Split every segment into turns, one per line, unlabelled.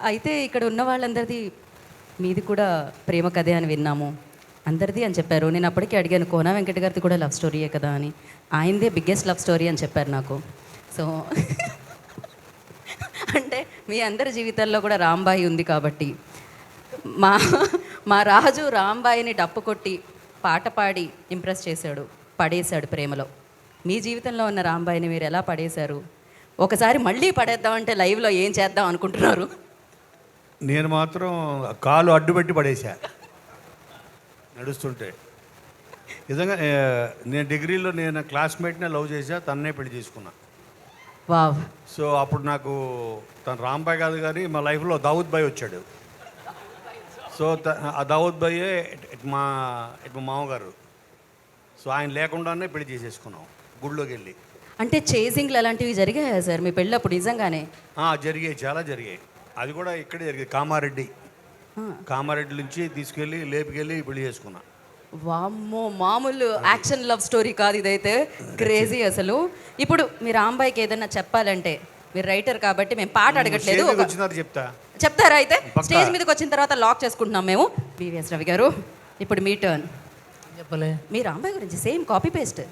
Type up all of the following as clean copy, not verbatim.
అయితే ఇక్కడ ఉన్న వాళ్ళందరిది మీది కూడా ప్రేమ కథే అని విన్నాము, అందరిది అని చెప్పారు. నేను అప్పటికే అడిగాను, కోన వెంకట గారిది కూడా లవ్ స్టోరీయే కదా అని. ఆయనదే బిగ్గెస్ట్ లవ్ స్టోరీ అని చెప్పారు నాకు. సో అంటే మీ అందరి జీవితాల్లో కూడా రాంబాయి ఉంది కాబట్టి మా మా రాజు రాంబాయిని డప్పు కొట్టి పాట పాడి ఇంప్రెస్ చేశాడు, పడేశాడు ప్రేమలో. మీ జీవితంలో ఉన్న రాంబాయిని మీరు ఎలా పడేశారు? ఒకసారి మళ్ళీ పడేద్దామంటే లైవ్లో ఏం చేద్దాం అనుకుంటున్నారు?
నేను మాత్రం కాలు అడ్డుపెట్టి పడేసా నడుస్తుంటే. నిజంగా నేను డిగ్రీలో నేను క్లాస్మేట్నే లవ్ చేసా, తన్నే పెళ్లి చేసుకున్నా.
వావ్.
సో అప్పుడు నాకు తను రాంబాయ్ కాదు కానీ మా లైఫ్లో దావుద్ భాయ్ వచ్చాడు. సో ఆ దావుద్ భాయే మా మామగారు. సో ఆయన లేకుండానే పెళ్లి చేసేసుకున్నాం గుళ్ళోకి వెళ్ళి.
అంటే చేసింగ్లు అలాంటివి జరిగాయా సార్ మీ పెళ్ళప్పుడు నిజంగానే?
జరిగాయి, చాలా జరిగాయి. అది కూడా ఇక్కడే జరిగింది, కామారెడ్డి నుంచి తీసుకెళ్ళి లేపుకెళ్ళి పెళ్లి చేసుకున్నా.
వామ్మో, మామూలు యాక్షన్ లవ్ స్టోరీ కాదు ఇదైతే, క్రేజీ అసలు. ఇప్పుడు మీ రాంబాయికి ఏదైనా చెప్పాలంటే, మీరు రైటర్ కాబట్టి మేము పాట అడగట్లేదు, చెప్తారా? అయితే స్టేజ్ మీదకి వచ్చిన తర్వాత లాక్ చేసుకుంటున్నాం మేము. బివిఎస్ రవి గారు, ఇప్పుడు మీ టర్న్.
చెప్పలే
మీ రాంబాయి గురించి సేమ్ కాపీ పేస్ట్.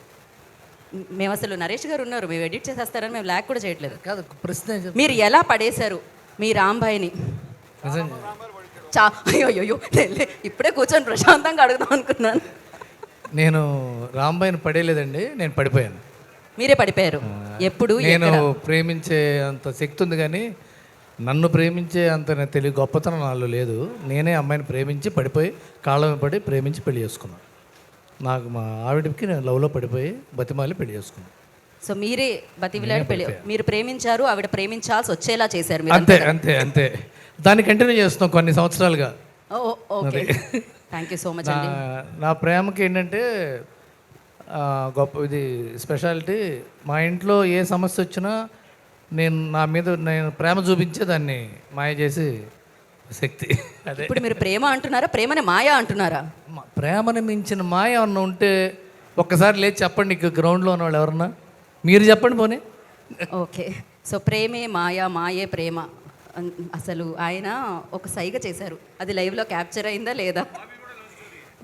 మేము అసలు నరేష్ గారు ఉన్నారు, మేము ఎడిట్ చేసేస్తారని మేము ల్యాక్ కూడా చేయట్లేదు.
కాదు, ప్రశ్న
మీరు ఎలా పడేశారు మీ రాంబాయిని? అయ్యో ఇప్పుడే కూర్చొని ప్రశాంతంగా అడుగుదాం అనుకున్నాను.
నేను రాంబాయిని పడేయలేదండి, నేను పడిపోయాను.
మీరే పడిపోయారు? ఎప్పుడు?
నేను ప్రేమించే అంత శక్తి ఉంది కానీ నన్ను ప్రేమించే అంత తెలివి గొప్పతనం నాలో లేదు. నేనే అమ్మాయిని ప్రేమించి పడిపోయి కాళ్ళ పడి ప్రేమించి పెళ్లి చేసుకున్నాను. నాకు మా ఆవిడకి నేను లవ్లో పడిపోయి బతిమాలి పెళ్లి చేసుకున్నాను.
సో మీరే బతివిలాడి పెళ్లి, మీరు ప్రేమించారు, ఆవిడ ప్రేమించాల్సి వచ్చేలా చేశారు.
అంతే అంతే అంతే, దాన్ని కంటిన్యూ చేస్తున్నాం కొన్ని సంవత్సరాలుగా.
Okay, thank you so much అండి.
నా ప్రేమకి ఏంటంటే గొప్ప ఇది స్పెషాలిటీ. మా ఇంట్లో ఏ సమస్య వచ్చినా నేను ప్రేమ చూపించే దాన్ని మాయ చేసి శక్తి. అదే
ఇప్పుడు మీరు ప్రేమ అంటున్నారా, ప్రేమని మాయ అంటున్నారా?
ప్రేమని మించిన మాయ అన్న ఉంటే ఒక్కసారి లేచి చెప్పండి, ఇక గ్రౌండ్లో ఉన్న వాళ్ళు ఎవరన్నా, మీరు చెప్పండి పోనీ.
ఓకే, సో ప్రేమే మాయ, మాయే ప్రేమ. అసలు ఆయన ఒక సైగ చేశారు, అది లైవ్లో క్యాప్చర్ అయిందా లేదా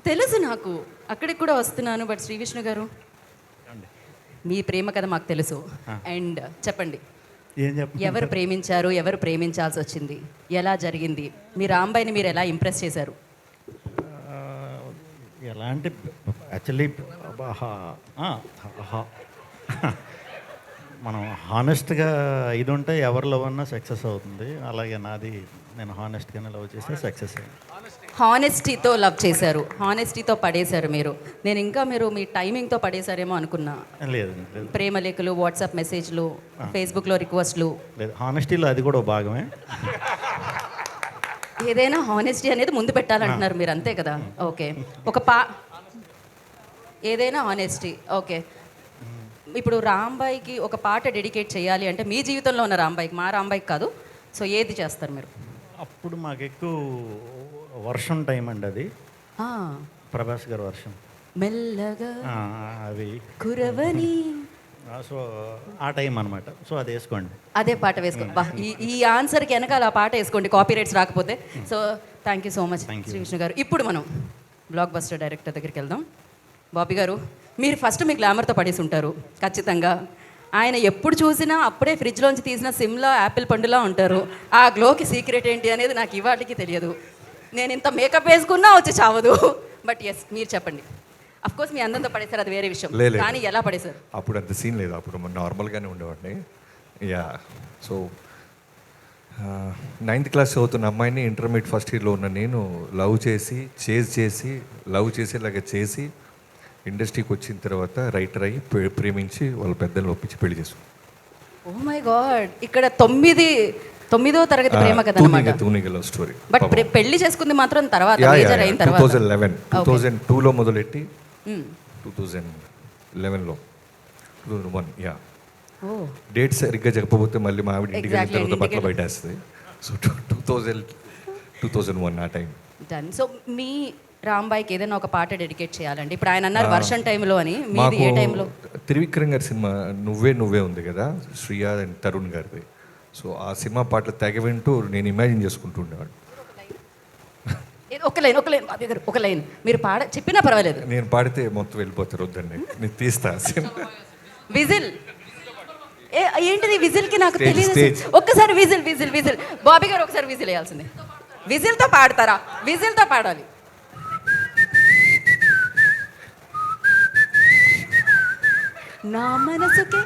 తెలుసు నాకు, అక్కడికి కూడా వస్తున్నాను. బట్ శ్రీ విష్ణు గారు, మీ ప్రేమ కథ మాకు తెలుసు. అండ్ చెప్పండి, ఎవరు ప్రేమించారు, ఎవరు ప్రేమించాల్సి వచ్చింది, ఎలా జరిగింది, మీ రాంబాయిని మీరు ఎలా ఇంప్రెస్ చేశారు?
ఎలా అంటే యాక్చువల్లీ మనం హానెస్ట్గా ఇది ఉంటే ఎవరి లవ్ అన్నా సక్సెస్ అవుతుంది. అలాగే నాది, నేను హానెస్ట్గానే లవ్ చేస్తే సక్సెస్ అయ్యింది.
హానెస్టీతో లవ్ చేశారు, హానెస్టీతో పడేశారు మీరు. నేను ఇంకా మీరు మీ టైమింగ్తో పడేశారేమో అనుకున్నా.
లేదు,
ప్రేమ లేఖలు, వాట్సాప్ మెసేజ్లు, ఫేస్బుక్లో రిక్వెస్ట్లు.
లేదు, హానెస్టీలో అది కూడా భాగమే.
ఏదైనా హానెస్టీ అనేది ముందు పెట్టాలంటున్నారు మీరు, అంతే కదా? ఓకే, ఏదైనా హానెస్టీ. ఓకే, ఇప్పుడు రాంబాయికి ఒక పాట డెడికేట్ చేయాలి అంటే, మీ జీవితంలో ఉన్న రాంబాయికి, మా రాంబాయికి కాదు, సో ఏది చేస్తారు మీరు?
అప్పుడు మాకు ఎక్కువ వర్షం టైం అండి, అది ప్రభాస్ గారు వర్షం
మెల్లగా
అవి
కురవని,
సో ఆ టైం అనమాట. సో అది వేసుకోండి,
అదే పాట వేసుకోండి. ఈ ఆన్సర్కి వెనకాల ఆ పాట వేసుకోండి, కాపీ రైట్స్ రాకపోతే. So thank you so much Shri Vishnu గారు. ఇప్పుడు మనం బ్లాక్ బస్టర్ డైరెక్టర్ దగ్గరికి వెళ్దాం. బాబీ గారు, మీరు ఫస్ట్ మీ గ్లామర్తో పడేసి ఉంటారు ఖచ్చితంగా. ఆయన ఎప్పుడు చూసినా అప్పుడే ఫ్రిడ్జ్లోంచి తీసిన సిమ్లా యాపిల్ పండులా ఉంటారు. ఆ గ్లోకి సీక్రెట్ ఏంటి అనేది నాకు ఇవాటికి తెలియదు. నేను ఇంత మేకప్ వేసుకున్నా వచ్చి చావదు. బట్ ఎస్, మీరు చెప్పండి. అఫ్ కోర్స్ మీ అందంతో పడేశారు, అది వేరే విషయం, కానీ ఎలా పడేశారు?
అప్పుడు అంత సీన్ లేదు, అప్పుడు నార్మల్గానే ఉండేవాడిని. యా, సో 9th క్లాస్ చదువుతున్న అమ్మాయిని ఇంటర్మీడియట్ ఫస్ట్ ఇయర్లో ఉన్న నేను లవ్ చేసి ఇండస్ట్రీకి వచ్చిన తర్వాత రైటర్ అయ్యి ప్రేమించి వాళ్ళ పెద్దలను ఒప్పించి పెళ్లి చేసుకున్నాను.
ఓ మై గాడ్, ఇక్కడ 9వ తరగతి ప్రేమ కథ అన్నమాట.
తూనిగ లవ్ స్టోరీ.
బట్ పెళ్లి చేసుకుంది మాత్రం తర్వాత, మేజర్ అయిన తర్వాత
2002లో మొదలెట్టి 2011లో 2001. యా, డేట్ సరిగ్గా చెప్పబోతే మళ్ళీ మా ఆవిడ ఇంటికి వెళ్ళిన తర్వాత బట్టలు బయటేస్తుంది. సో 2001 ఆ టైం
డన్. సో మీ రాంబాయికి ఏదైనా ఒక పాట డెడికేట్ చేయాలండి. ఇప్పుడు ఆయన అన్నారు వర్షం టైంలో అని, మీది ఏ టైంలో?
త్రివిక్రమ్ గారి సినిమా నువ్వే నువ్వే ఉంది కదా, శ్రియా అండ్ తరుణ్ గారిది. సో ఆ సినిమా పాటలు తెగ వింటూ నేను ఇమాజిన్ చేసుకుంటూ ఉండేవాడు.
ఒక లైన్ బాబీ గారు, ఒక లైన్ మీరు చెప్పినా పర్వాలేదు.
నేను పాడితే మొత్తం వెళ్ళిపోతారు, వద్దండి నేను తీస్తా.
విజిల్ ఏంటిది విజిల్కి నాకు
Stage,
తెలియదు.
stage.
ఒక్కసారి విజిల్ విజిల్ విజిల్ బాబీ గారు ఒకసారి విజిల్ వేయాల్సిందే. విజిల్తో పాడతారా? విజిల్తో పాడాలి. నా మనసుకే,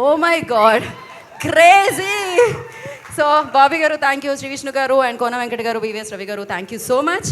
oh my god, crazy. So Bobby గారు థ్యాంక్ యూ, శ్రీ విష్ణు గారు అండ్ కోన వెంకట గారు, వివిఎస్ రవి గారు థ్యాంక్ యూ సో మచ్.